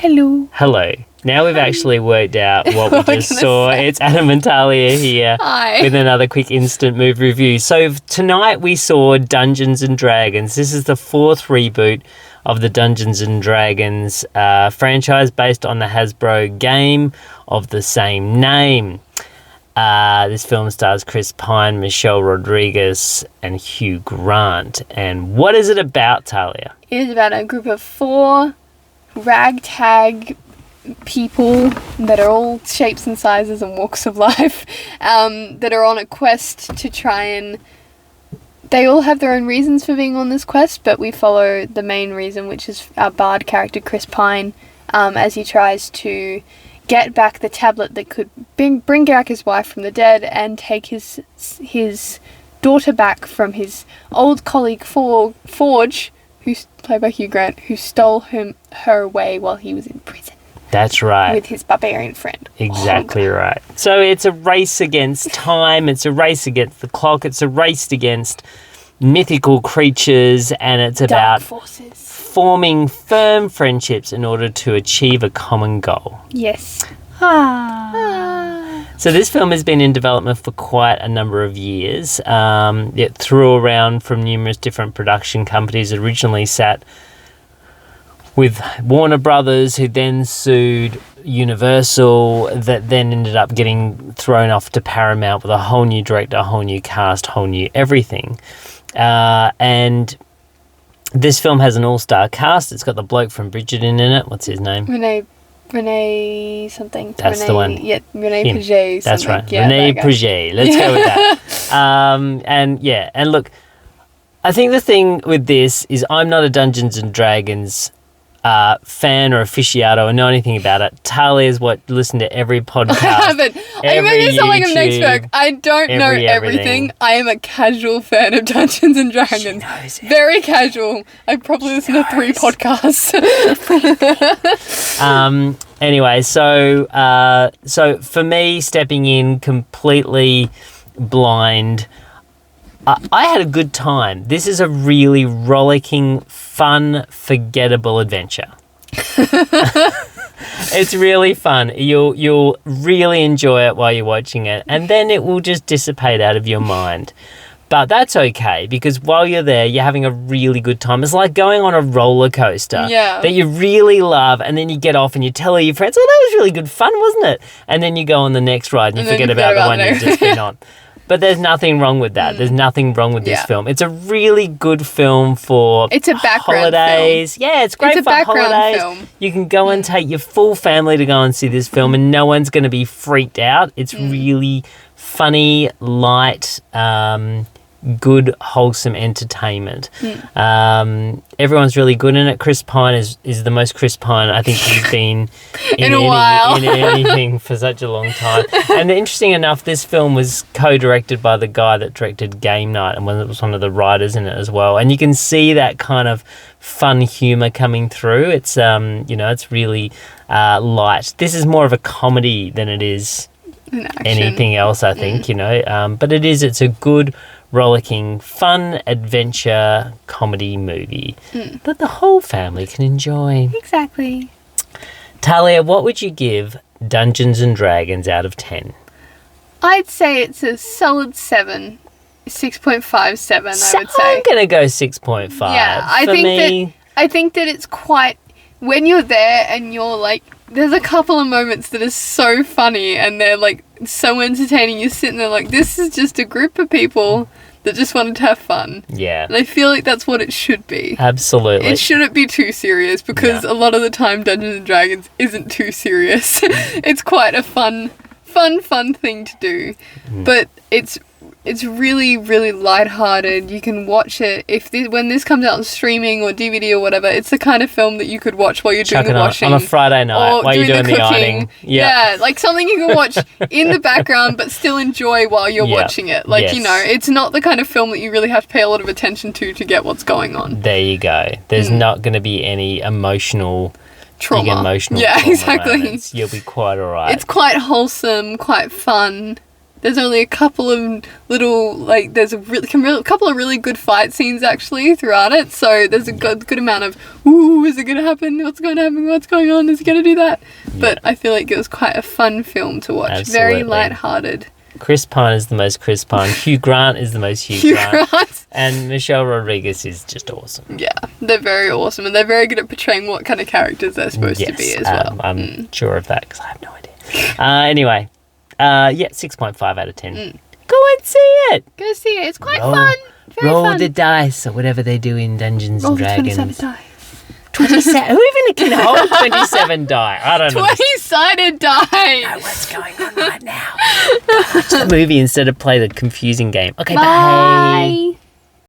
Hello. Hello. Now we've actually worked out what we just saw. It's Adam and Talia here Hi. with another quick instant movie review. So tonight we saw Dungeons and Dragons. This is the fourth reboot of the Dungeons and Dragons franchise based on the Hasbro game of the same name. This film stars Chris Pine, Michelle Rodriguez, and Hugh Grant. And what is it about, Talia? It is about a group of 4 ragtag people that are all shapes and sizes and walks of life that are on a quest to try and... They all have their own reasons for being on this quest, but we follow the main reason, which is our bard character, Chris Pine, as he tries to get back the tablet that could bring back his wife from the dead and take his daughter back from his old colleague Forge, who's played by Hugh Grant, who stole her away while he was in prison. That's right. With his barbarian friend. Exactly right. So it's a race against time, it's a race against the clock, it's a race against mythical creatures, and it's about forming firm friendships in order to achieve a common goal. Yes. So this film has been in development for quite a number of years. It threw around from numerous different production companies. It originally sat with Warner Brothers, who then sued Universal, that then ended up getting thrown off to Paramount with a whole new director, a whole new cast, whole new everything. And this film has an all-star cast. It's got the bloke from Bridgerton in it. What's his name? Renee something. That's the one. Yeah, Renee Paget. That's right. Yeah, Renee Paget. Let's go with that. And look, I think the thing with this is I'm not a Dungeons and Dragons fan or aficionado or know anything about it. Talia's listen to every podcast. I haven't. I maybe sound like I'm an expert. I don't know everything. Everything. I am a casual fan of Dungeons and Dragons. She knows it. Very casual. I probably listen to 3 podcasts. Anyway, so for me, stepping in completely blind, I had a good time. This is a really rollicking, fun, forgettable adventure. It's really fun. You'll really enjoy it while you're watching it, and then it will just dissipate out of your mind. But that's okay, because while you're there, you're having a really good time. It's like going on a roller coaster that you really love, and then you get off and you tell all your friends, oh, that was really good fun, wasn't it? And then you go on the next ride and you forget about the one you've just been on. But there's nothing wrong with that. There's nothing wrong with this film. It's a really good film for holidays. Film. Yeah, it's great for holidays. Film. You can go and take your full family to go and see this film, and no one's going to be freaked out. It's really funny, light, good, wholesome entertainment. Everyone's really good in it. Chris Pine is the most Chris Pine I think he's been in anything for such a long time. And interesting enough, this film was co-directed by the guy that directed Game Night and was one of the writers in it as well. And you can see that kind of fun humour coming through. It's it's really light. This is more of a comedy than it is anything else, I think. But it's a good, rollicking, fun adventure comedy movie that the whole family can enjoy. Exactly. Talia, what would you give Dungeons and Dragons out of 10? I'd say it's a solid 7. 6.57, I would say. I'm going to go 6.5. Yeah, I think that it's quite... When you're there and you're like... There's a couple of moments that are so funny and they're like so entertaining. You're sitting there like, this is just a group of people that just wanted to have fun. Yeah. And I feel like that's what it should be. Absolutely. It shouldn't be too serious because a lot of the time Dungeons and Dragons isn't too serious. It's quite a fun thing to do. But it's really, really lighthearted. You can watch it when this comes out on streaming or DVD or whatever. It's the kind of film that you could watch while you're doing the washing on a Friday night while you're doing the ironing. Yeah, like something you can watch in the background but still enjoy while you're watching it. Like it's not the kind of film that you really have to pay a lot of attention to get what's going on. There you go. There's not going to be any emotional trauma. Big emotional trauma exactly. Moments. You'll be quite alright. It's quite wholesome, quite fun. There's only a couple of little, like, there's couple of really good fight scenes, actually, throughout it. So there's a good amount of, ooh, is it going to happen? What's going to happen? What's going on? Is he going to do that? But I feel like it was quite a fun film to watch. Absolutely. Very lighthearted. Chris Pine is the most Chris Pine. Hugh Grant is the most Hugh Grant. And Michelle Rodriguez is just awesome. Yeah, they're very awesome. And they're very good at portraying what kind of characters they're supposed to be as well. I'm sure of that because I have no idea. Anyway, 6.5 out of 10. Go and see it. Go see it. It's quite fun. Very roll fun. the dice or whatever they do in Dungeons and Dragons. 27 die. 27. Who even can hold 27 die? I don't know. 20-sided die. Know what's going on right now. Watch the movie instead of play the confusing game. Okay, bye. Bye.